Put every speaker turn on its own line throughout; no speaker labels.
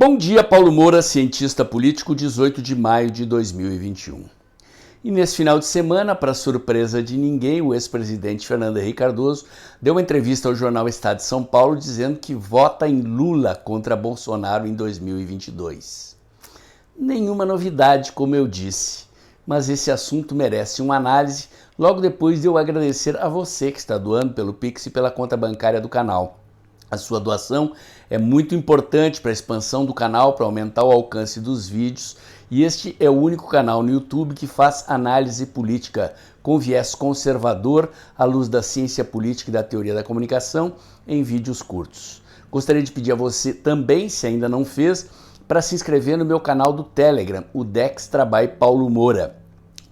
Bom dia, Paulo Moura, cientista político, 18 de maio de 2021. E nesse final de semana, para surpresa de ninguém, o ex-presidente Fernando Henrique Cardoso deu uma entrevista ao jornal Estado de São Paulo dizendo que vota em Lula contra Bolsonaro em 2022. Nenhuma novidade, como eu disse, mas esse assunto merece uma análise logo depois de eu agradecer a você que está doando pelo Pix e pela conta bancária do canal. A sua doação é muito importante para a expansão do canal, para aumentar o alcance dos vídeos, e este é o único canal no YouTube que faz análise política com viés conservador à luz da ciência política e da teoria da comunicação em vídeos curtos. Gostaria de pedir a você também, se ainda não fez, para se inscrever no meu canal do Telegram, o Dextra by Paulo Moura.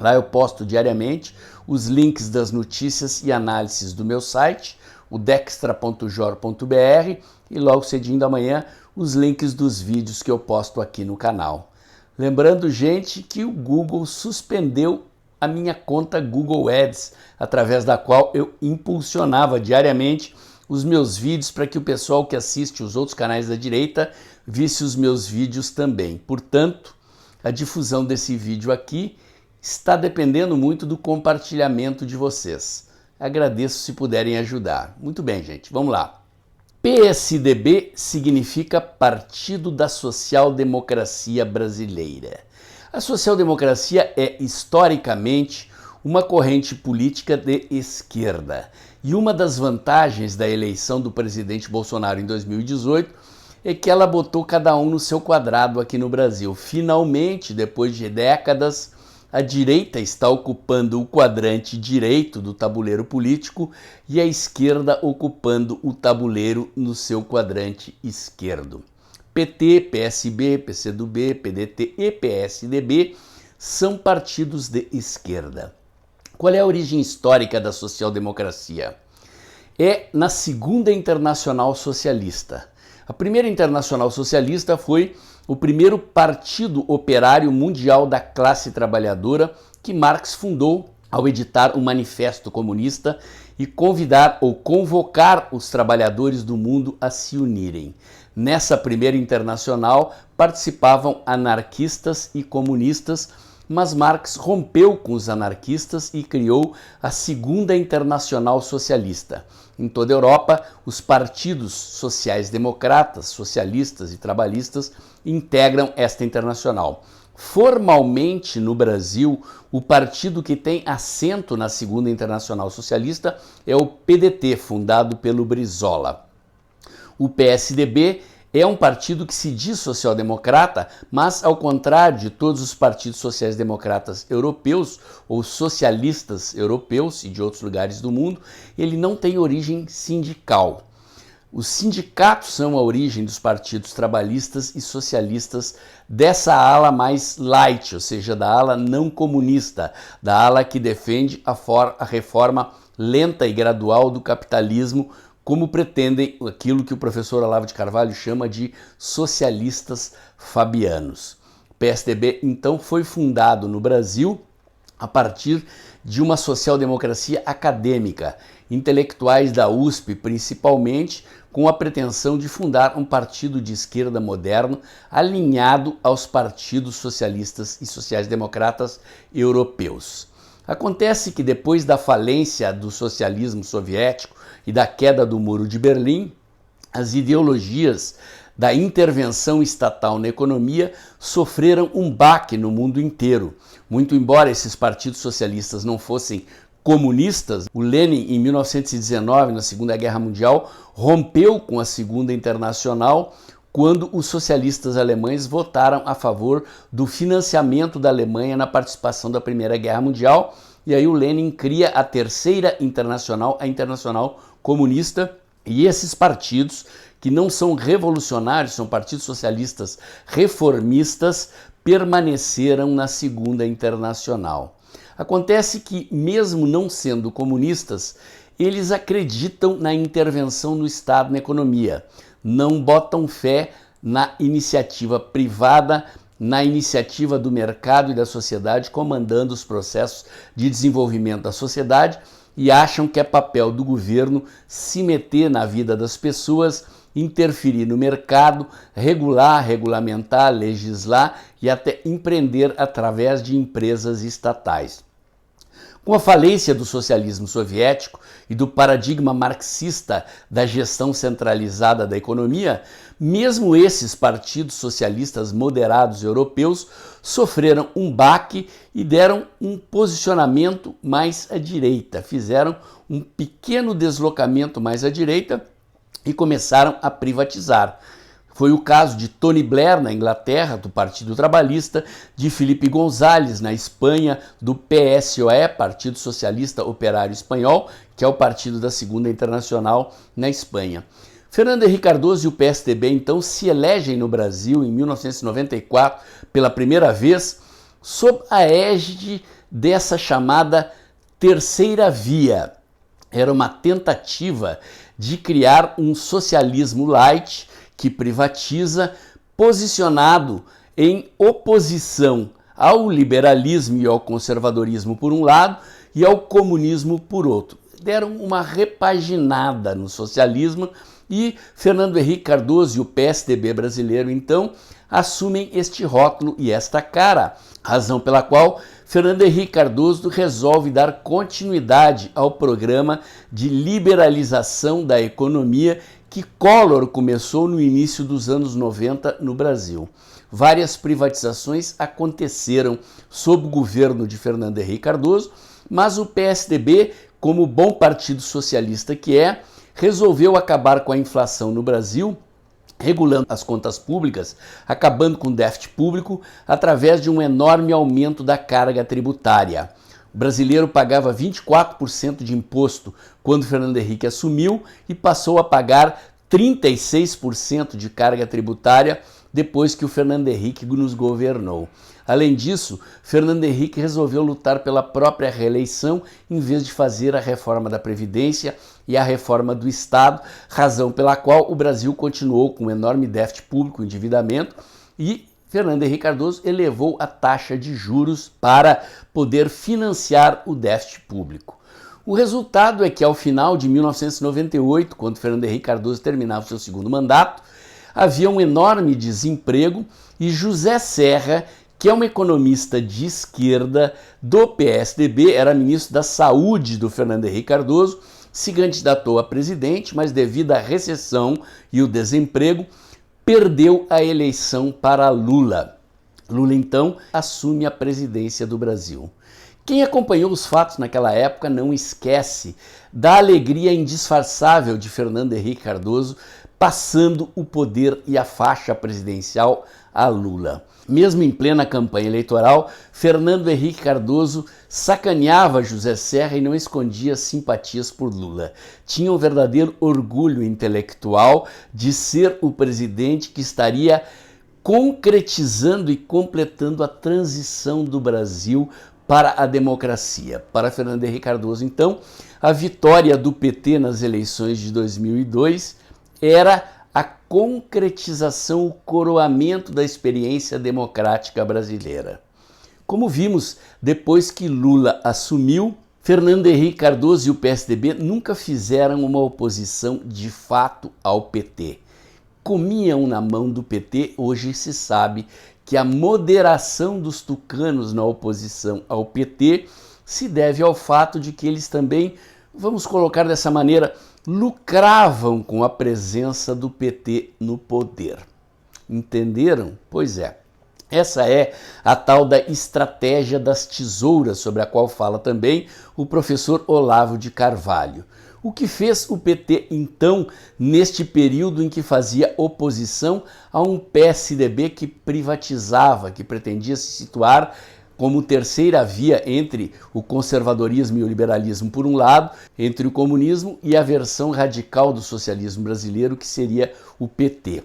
Lá eu posto diariamente os links das notícias e análises do meu site, o dextra.jor.br, e logo cedinho da manhã os links dos vídeos que eu posto aqui no canal. Lembrando, gente, que o Google suspendeu a minha conta Google Ads, através da qual eu impulsionava diariamente os meus vídeos para que o pessoal que assiste os outros canais da direita visse os meus vídeos também. Portanto, a difusão desse vídeo aqui está dependendo muito do compartilhamento de vocês. Agradeço se puderem ajudar. Muito bem, gente, vamos lá. PSDB significa Partido da Social Democracia Brasileira. A social-democracia é, historicamente, uma corrente política de esquerda. E uma das vantagens da eleição do presidente Bolsonaro em 2018 é que ela botou cada um no seu quadrado aqui no Brasil. Finalmente, depois de décadas, a direita está ocupando o quadrante direito do tabuleiro político e a esquerda ocupando o tabuleiro no seu quadrante esquerdo. PT, PSB, PCdoB, PDT e PSDB são partidos de esquerda. Qual é a origem histórica da social-democracia? É na Segunda Internacional Socialista. A Primeira Internacional Socialista foi o primeiro partido operário mundial da classe trabalhadora que Marx fundou ao editar o Manifesto Comunista e convidar ou convocar os trabalhadores do mundo a se unirem. Nessa Primeira Internacional participavam anarquistas e comunistas, mas Marx rompeu com os anarquistas e criou a Segunda Internacional Socialista. Em toda a Europa, os partidos sociais-democratas, socialistas e trabalhistas integram esta internacional. Formalmente, no Brasil, o partido que tem assento na Segunda Internacional Socialista é o PDT, fundado pelo Brizola. O PSDB é um partido que se diz social-democrata, mas, ao contrário de todos os partidos sociais-democratas europeus ou socialistas europeus e de outros lugares do mundo, ele não tem origem sindical. Os sindicatos são a origem dos partidos trabalhistas e socialistas dessa ala mais light, ou seja, da ala não comunista, da ala que defende a reforma lenta e gradual do capitalismo, como pretendem aquilo que o professor Olavo de Carvalho chama de socialistas fabianos. O PSDB, então, foi fundado no Brasil a partir de uma social-democracia acadêmica, intelectuais da USP principalmente, com a pretensão de fundar um partido de esquerda moderno alinhado aos partidos socialistas e sociais-democratas europeus. Acontece que depois da falência do socialismo soviético e da queda do Muro de Berlim, as ideologias da intervenção estatal na economia sofreram um baque no mundo inteiro. Muito embora esses partidos socialistas não fossem comunistas, o Lenin, em 1919, na Segunda Guerra Mundial, rompeu com a Segunda Internacional quando os socialistas alemães votaram a favor do financiamento da Alemanha na participação da Primeira Guerra Mundial, e aí o Lenin cria a Terceira Internacional, a Internacional Comunista, e esses partidos, que não são revolucionários, são partidos socialistas reformistas, permaneceram na Segunda Internacional. Acontece que, mesmo não sendo comunistas, eles acreditam na intervenção do Estado na economia, não botam fé na iniciativa privada, na iniciativa do mercado e da sociedade comandando os processos de desenvolvimento da sociedade, e acham que é papel do governo se meter na vida das pessoas interferir no mercado, regular, regulamentar, legislar e até empreender através de empresas estatais. Com a falência do socialismo soviético e do paradigma marxista da gestão centralizada da economia, mesmo esses partidos socialistas moderados europeus sofreram um baque e deram um posicionamento mais à direita, fizeram um pequeno deslocamento mais à direita e começaram a privatizar. Foi o caso de Tony Blair, na Inglaterra, do Partido Trabalhista, de Felipe González, na Espanha, do PSOE, Partido Socialista Operário Espanhol, que é o partido da Segunda Internacional na Espanha. Fernando Henrique Cardoso e o PSDB, então, se elegem no Brasil em 1994 pela primeira vez, sob a égide dessa chamada terceira via. Era uma tentativa de criar um socialismo light que privatiza, posicionado em oposição ao liberalismo e ao conservadorismo por um lado e ao comunismo por outro. Deram uma repaginada no socialismo e Fernando Henrique Cardoso e o PSDB brasileiro, então, assumem este rótulo e esta cara, razão pela qual Fernando Henrique Cardoso resolve dar continuidade ao programa de liberalização da economia que Collor começou no início dos anos 90 no Brasil. Várias privatizações aconteceram sob o governo de Fernando Henrique Cardoso, mas o PSDB, como bom partido socialista que é, resolveu acabar com a inflação no Brasil, regulando as contas públicas, acabando com o déficit público através de um enorme aumento da carga tributária. O brasileiro pagava 24% de imposto quando Fernando Henrique assumiu e passou a pagar 36% de carga tributária depois que o Fernando Henrique nos governou. Além disso, Fernando Henrique resolveu lutar pela própria reeleição em vez de fazer a reforma da Previdência e a reforma do Estado, razão pela qual o Brasil continuou com um enorme déficit público, endividamento, e Fernando Henrique Cardoso elevou a taxa de juros para poder financiar o déficit público. O resultado é que ao final de 1998, quando Fernando Henrique Cardoso terminava o seu segundo mandato, havia um enorme desemprego e José Serra, que é um economista de esquerda do PSDB, era ministro da Saúde do Fernando Henrique Cardoso, se candidatou a presidente, mas devido à recessão e o desemprego, perdeu a eleição para Lula. Lula, então, assume a presidência do Brasil. Quem acompanhou os fatos naquela época não esquece da alegria indisfarçável de Fernando Henrique Cardoso passando o poder e a faixa presidencial a Lula. Mesmo em plena campanha eleitoral, Fernando Henrique Cardoso sacaneava José Serra e não escondia simpatias por Lula. Tinha um verdadeiro orgulho intelectual de ser o presidente que estaria concretizando e completando a transição do Brasil para a democracia. Para Fernando Henrique Cardoso, então, a vitória do PT nas eleições de 2002 era a concretização, o coroamento da experiência democrática brasileira. Como vimos, depois que Lula assumiu, Fernando Henrique Cardoso e o PSDB nunca fizeram uma oposição de fato ao PT. Comiam na mão do PT, hoje se sabe que a moderação dos tucanos na oposição ao PT se deve ao fato de que eles também, vamos colocar dessa maneira, lucravam com a presença do PT no poder. Entenderam? Pois é. Essa é a tal da estratégia das tesouras, sobre a qual fala também o professor Olavo de Carvalho. O que fez o PT, então, neste período em que fazia oposição a um PSDB que privatizava, que pretendia se situar como terceira via entre o conservadorismo e o liberalismo por um lado, entre o comunismo e a versão radical do socialismo brasileiro, que seria o PT.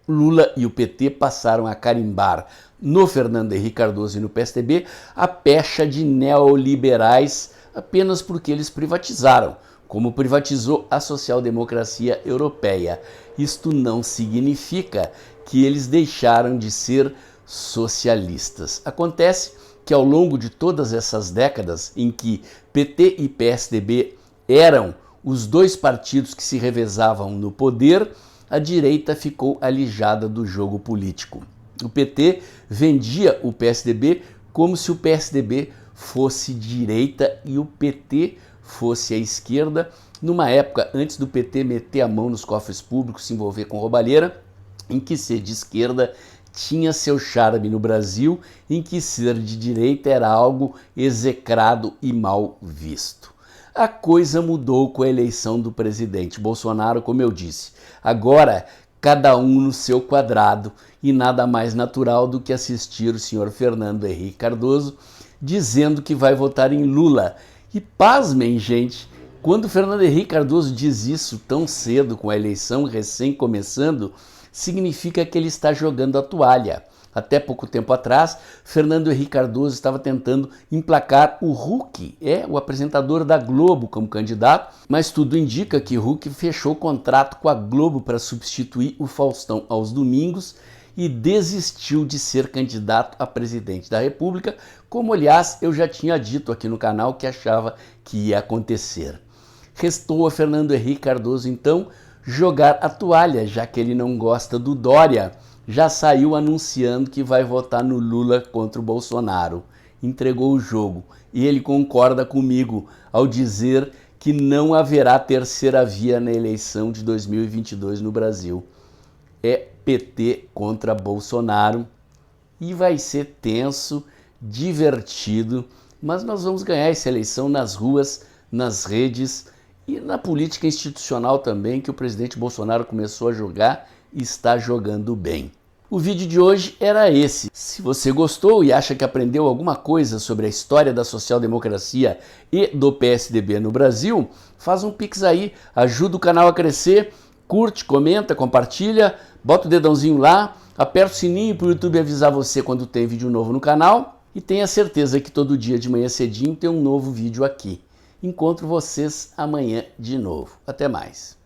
Lula e o PT passaram a carimbar no Fernando Henrique Cardoso e no PSDB a pecha de neoliberais apenas porque eles privatizaram, como privatizou a social-democracia europeia. Isto não significa que eles deixaram de ser socialistas. Acontece que ao longo de todas essas décadas em que PT e PSDB eram os dois partidos que se revezavam no poder, a direita ficou alijada do jogo político. O PT vendia o PSDB como se o PSDB fosse direita e o PT fosse a esquerda, numa época antes do PT meter a mão nos cofres públicos, se envolver com roubalheira, em que ser de esquerda tinha seu charme no Brasil, em que ser de direita era algo execrado e mal visto. A coisa mudou com a eleição do presidente Bolsonaro, como eu disse. Agora, cada um no seu quadrado, e nada mais natural do que assistir o senhor Fernando Henrique Cardoso dizendo que vai votar em Lula. E pasmem, gente, quando o Fernando Henrique Cardoso diz isso tão cedo, com a eleição recém começando, significa que ele está jogando a toalha. Até pouco tempo atrás, Fernando Henrique Cardoso estava tentando emplacar o Huck, o apresentador da Globo, como candidato, mas tudo indica que Huck fechou contrato com a Globo para substituir o Faustão aos domingos e desistiu de ser candidato a presidente da República, como aliás eu já tinha dito aqui no canal que achava que ia acontecer. Restou a Fernando Henrique Cardoso então jogar a toalha, já que ele não gosta do Dória. Já saiu anunciando que vai votar no Lula contra o Bolsonaro. Entregou o jogo e ele concorda comigo ao dizer que não haverá terceira via na eleição de 2022 no Brasil. É PT contra Bolsonaro e vai ser tenso, divertido, mas nós vamos ganhar essa eleição nas ruas, nas redes e na política institucional também, que o presidente Bolsonaro começou a jogar e está jogando bem. O vídeo de hoje era esse. Se você gostou e acha que aprendeu alguma coisa sobre a história da social-democracia e do PSDB no Brasil, faz um pix aí, ajuda o canal a crescer, curte, comenta, compartilha, bota o dedãozinho lá, aperta o sininho para o YouTube avisar você quando tem vídeo novo no canal e tenha certeza que todo dia de manhã cedinho tem um novo vídeo aqui. Encontro vocês amanhã de novo. Até mais.